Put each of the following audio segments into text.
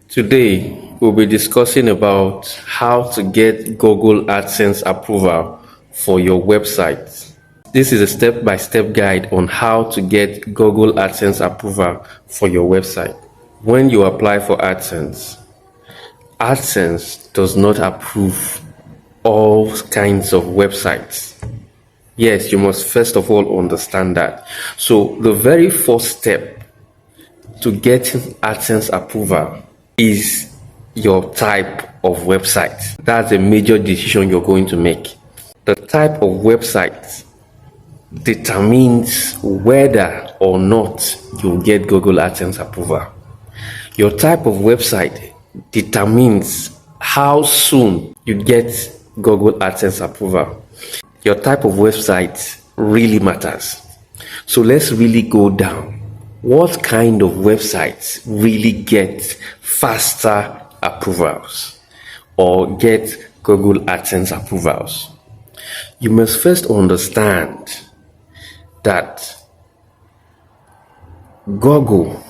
Today, we'll be discussing about how to get Google AdSense approval for your website. This is a step-by-step guide on how to get Google AdSense approval for your website. When you apply for AdSense, AdSense does not approve all kinds of websites. Yes, you must first of all understand that. So the very first step to getting AdSense approval is your type of website. That's a major decision you're going to make. The type of website determines whether or not you get Google AdSense approval. Your type of website determines how soon you get Google AdSense approval. Your type of website really matters. So let's really go down. What kind of websites really get faster approvals or get Google AdSense approvals? You must first understand that Google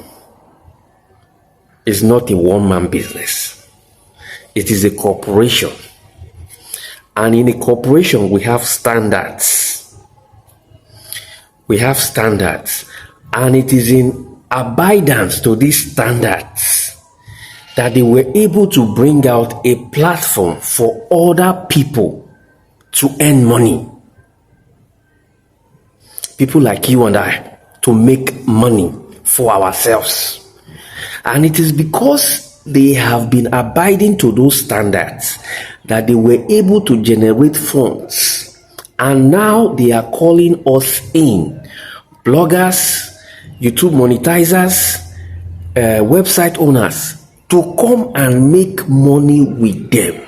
is not a one-man business. It is a corporation. And in a corporation, we have standards. And it is in abidance to these standards that they were able to bring out a platform for other people to earn money. People like you and I to make money for ourselves. And it is because they have been abiding to those standards that they were able to generate funds. And now they are calling us in. Bloggers, YouTube monetizers, website owners to come and make money with them.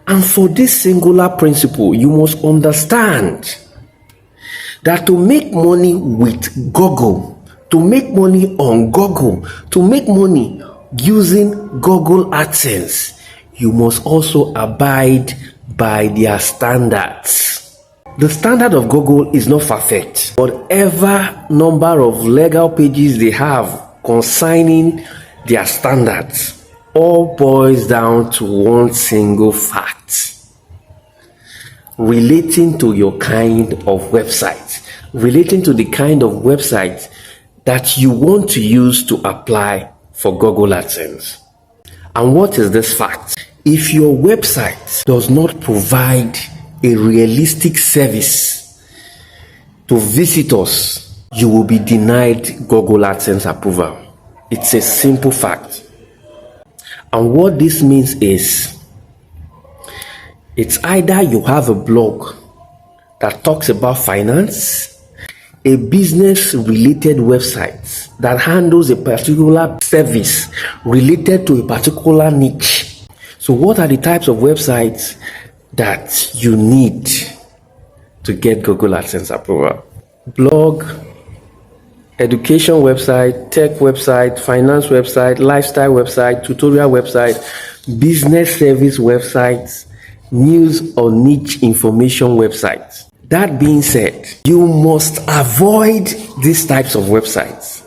And for this singular principle, you must understand that to make money with Google, to make money on Google, to make money using Google AdSense, you must also abide by their standards. The standard of Google is not far-fetched. Whatever number of legal pages they have concerning their standards all boils down to one single fact relating to your kind of website, relating to the kind of website that you want to use to apply for Google AdSense. And what is this fact? If your website does not provide a realistic service to visitors, you will be denied Google AdSense approval. It's a simple fact. And what this means is, it's either you have a blog that talks about finance, a business-related website that handles a particular service related to a particular niche. So what are the types of websites that you need to get Google AdSense approval? Blog, education website, tech website, finance website, lifestyle website, tutorial website, business service websites, news or niche information websites. That being said, you must avoid these types of websites.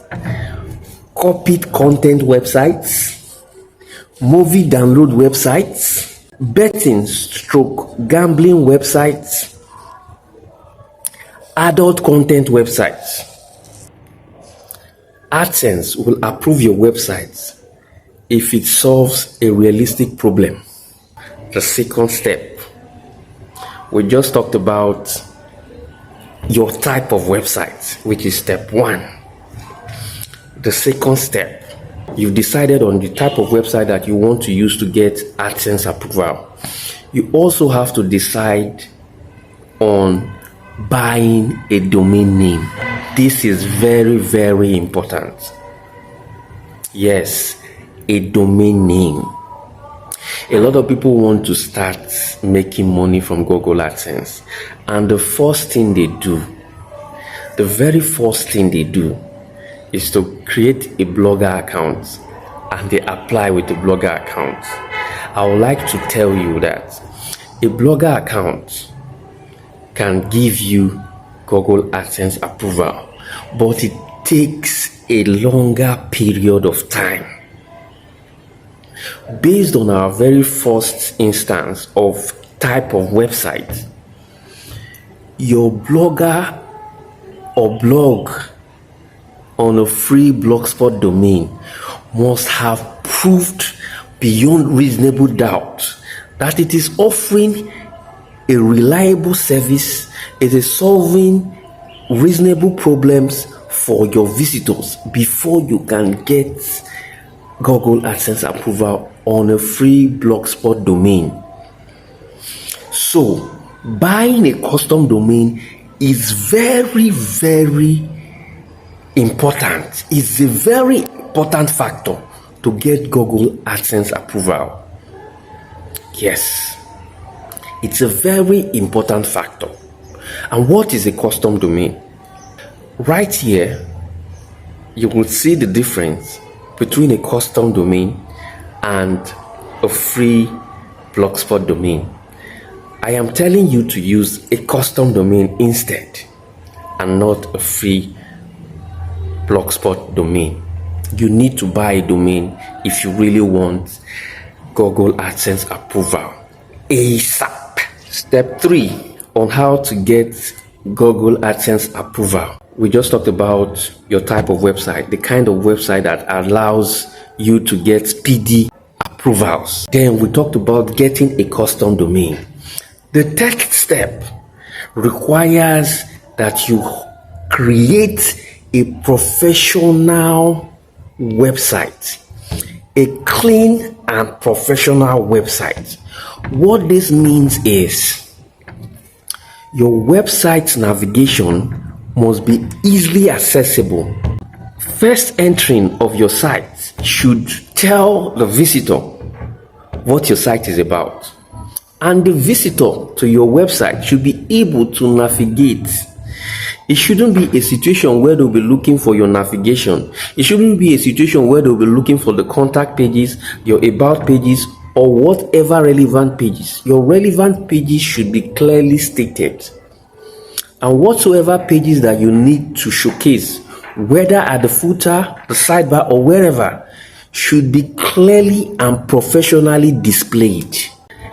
Copied content websites, movie download websites, betting/gambling websites, adult content websites. AdSense will approve your website if it solves a realistic problem. The second step, we just talked about your type of website, which is step 1. The second step, you've decided on the type of website that you want to use to get AdSense approval. You also have to decide on buying a domain name. This is very, very important. Yes, a domain name. A lot of people want to start making money from Google AdSense, and the very first thing they do is to create a Blogger account, and they apply with the Blogger account. I would like to tell you that a Blogger account can give you Google AdSense approval, but it takes a longer period of time. Based on our very first instance of type of website, your blogger or blog on a free blogspot domain must have proved beyond reasonable doubt that it is offering a reliable service, it is solving reasonable problems for your visitors before you can get Google AdSense approval on a free blogspot domain. So, buying a custom domain is very, very important. It's a very important factor to get Google AdSense approval. Yes, it's a very important factor. And what is a custom domain? Right here, you will see the difference between a custom domain and a free blogspot domain. I am telling you to use a custom domain instead and not a free blogspot domain. You need to buy a domain if you really want Google AdSense approval ASAP. Step 3 on how to get Google AdSense approval. We just talked about your type of website, the kind of website that allows you to get speedy approvals. Then we talked about getting a custom domain. The third step requires that you create a professional website, a clean and professional website. What this means is your website's navigation must be easily accessible. First entering of your site should tell the visitor what your site is about, and the visitor to your website should be able to navigate. It shouldn't be a situation where they'll be looking for your navigation. It shouldn't be a situation where they'll be looking for the contact pages, your about pages, or whatever relevant pages. Your relevant pages should be clearly stated. And whatsoever pages that you need to showcase, whether at the footer, the sidebar, or wherever, should be clearly and professionally displayed.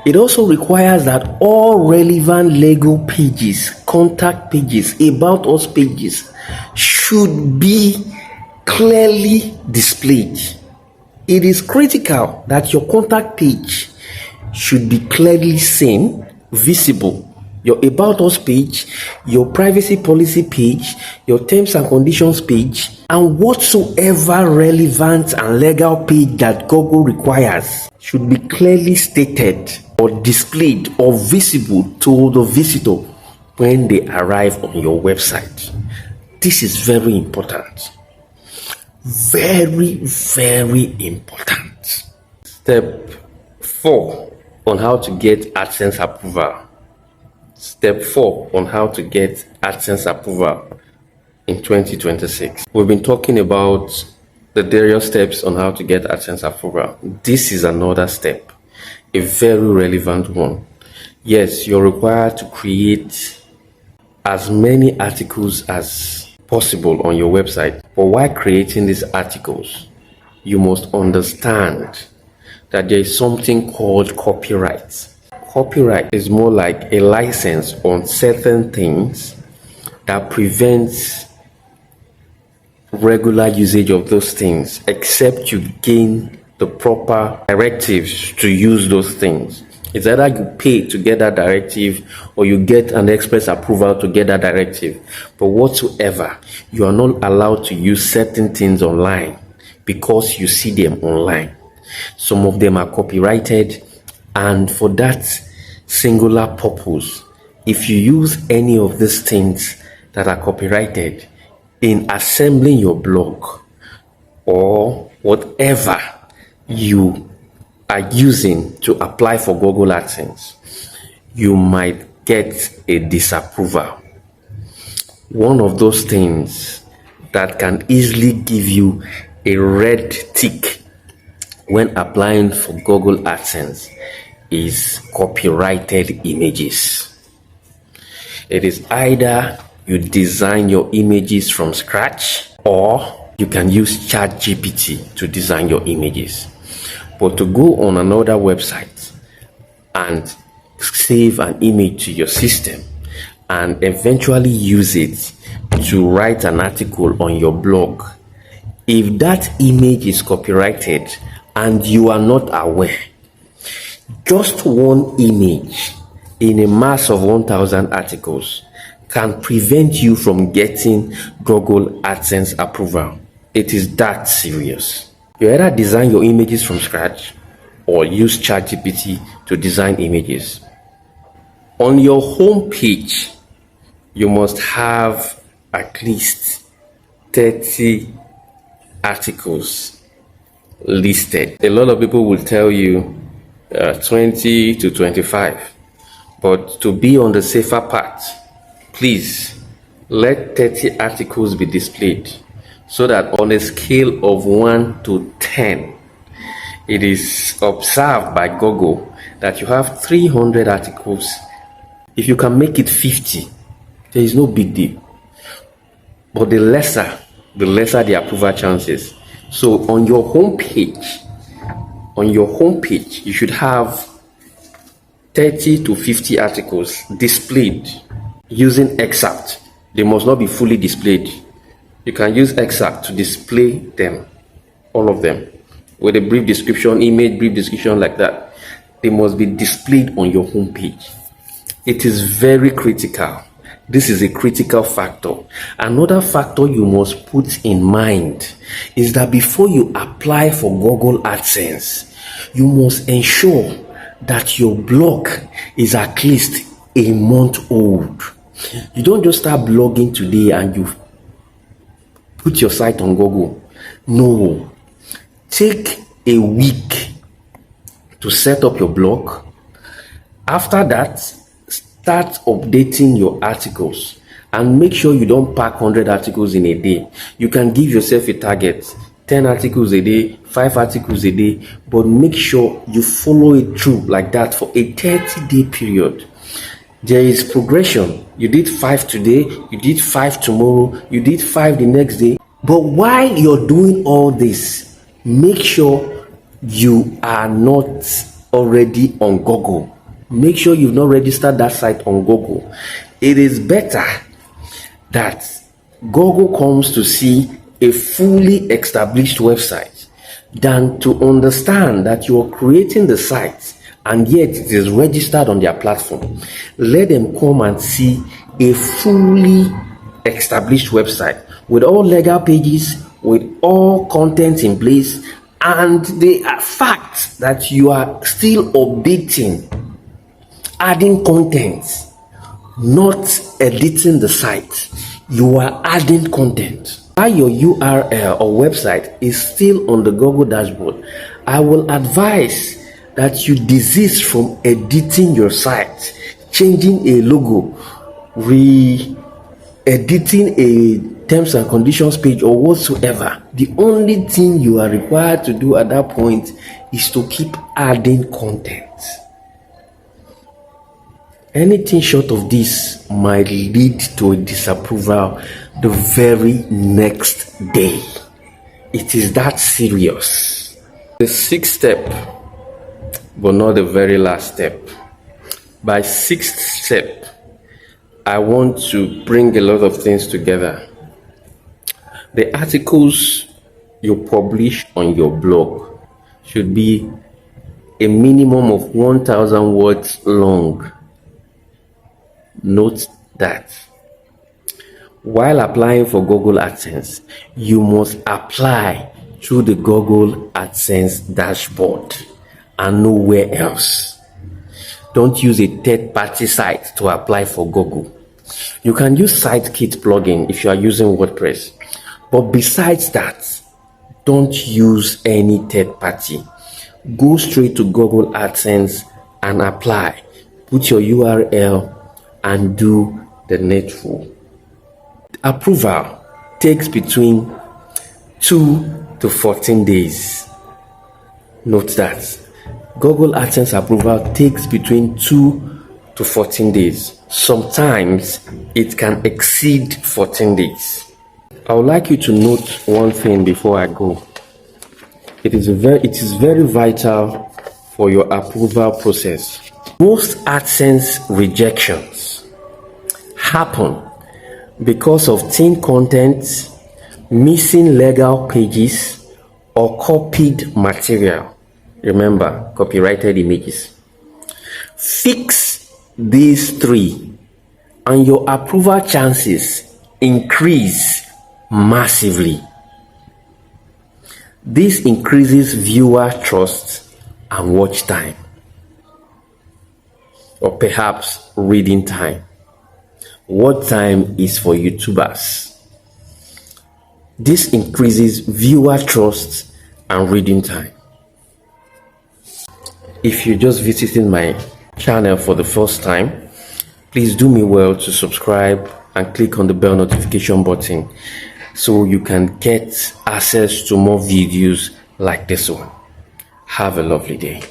It also requires that all relevant legal pages, contact pages, about us pages should be clearly displayed. It is critical that your contact page should be clearly seen, visible. Your about us page, your privacy policy page, your terms and conditions page, and whatsoever relevant and legal page that Google requires should be clearly stated or displayed or visible to the visitor when they arrive on your website. This is very important. Very, very important. Step 4 on how to get AdSense approval. Step 4 on how to get AdSense approval in 2026. We've been talking about the various steps on how to get AdSense approval. This is another step, a very relevant one. Yes, you're required to create as many articles as possible on your website. But while creating these articles, you must understand that there is something called copyright. Copyright is more like a license on certain things that prevents regular usage of those things, except you gain the proper directives to use those things. It's either you pay to get that directive or you get an express approval to get that directive. But whatsoever, you are not allowed to use certain things online because you see them online. Some of them are copyrighted, and for that singular purpose, if you use any of these things that are copyrighted in assembling your blog or whatever you are using to apply for Google AdSense, you might get a disapproval. One of those things that can easily give you a red tick when applying for Google AdSense is copyrighted images. It is either you design your images from scratch or you can use ChatGPT to design your images. But to go on another website and save an image to your system and eventually use it to write an article on your blog, if that image is copyrighted and you are not aware, just one image in a mass of 1,000 articles can prevent you from getting Google AdSense approval. It is that serious. You either design your images from scratch or use ChatGPT to design images. On your home page, you must have at least 30 articles listed. A lot of people will tell you 20 to 25, but to be on the safer part, please let 30 articles be displayed so that on a scale of 1 to 10, it is observed by Google that you have 300 articles. If you can make it 50, there is no big deal. But the lesser the approval chances. So on your home page, you should have 30 to 50 articles displayed using excerpt. They must not be fully displayed. You can use excerpt to display them, all of them, with a brief description, image, brief description like that. They must be displayed on your home page. It is very critical. This is a critical factor. Another factor you must put in mind is that before you apply for Google AdSense, you must ensure that your blog is at least a month old. You don't just start blogging today and you put your site on Google. No. Take a week to set up your blog. After that, start updating your articles and make sure you don't pack 100 articles in a day. You can give yourself a target, 10 articles a day, 5 articles a day, but make sure you follow it through like that for a 30-day period. There is progression. You did 5 today, you did 5 tomorrow, you did 5 the next day. But while you're doing all this, make sure you are not already on Google. Make sure you've not registered that site on Google. It is better that Google comes to see a fully established website than to understand that you're creating the site and yet it is registered on their platform. Let them come and see a fully established website with all legal pages, with all content in place, and the fact that you are still updating, adding content, not editing the site. You are adding content. While your URL or website is still on the Google dashboard, I will advise that you desist from editing your site, changing a logo, editing a terms and conditions page or whatsoever. The only thing you are required to do at that point is to keep adding content. Anything short of this might lead to a disapproval the very next day. It is that serious. The 6th step, but not the very last step. By 6th step, I want to bring a lot of things together. The articles you publish on your blog should be a minimum of 1,000 words long. Note that while applying for Google AdSense, you must apply through the Google AdSense dashboard and nowhere else. Don't use a third-party site to apply for Google. You can use SiteKit plugin if you are using WordPress, but besides that, don't use any third party. Go straight to Google AdSense and apply. Put your URL and do the needful. Approval takes between 2 to 14 days. Note that Google AdSense approval takes between 2 to 14 days. Sometimes it can exceed 14 days. I would like you to note one thing before I go. it is very vital for your approval process. Most AdSense rejections happen because of thin content, missing legal pages, or copied material. Remember, copyrighted images. Fix these three and your approval chances increase massively. This increases viewer trust and watch time, or perhaps reading time. Watch time is for YouTubers. This increases viewer trust and reading time. If you're just visiting my channel for the first time, please do me well to subscribe and click on the bell notification button so you can get access to more videos like this one. Have a lovely day.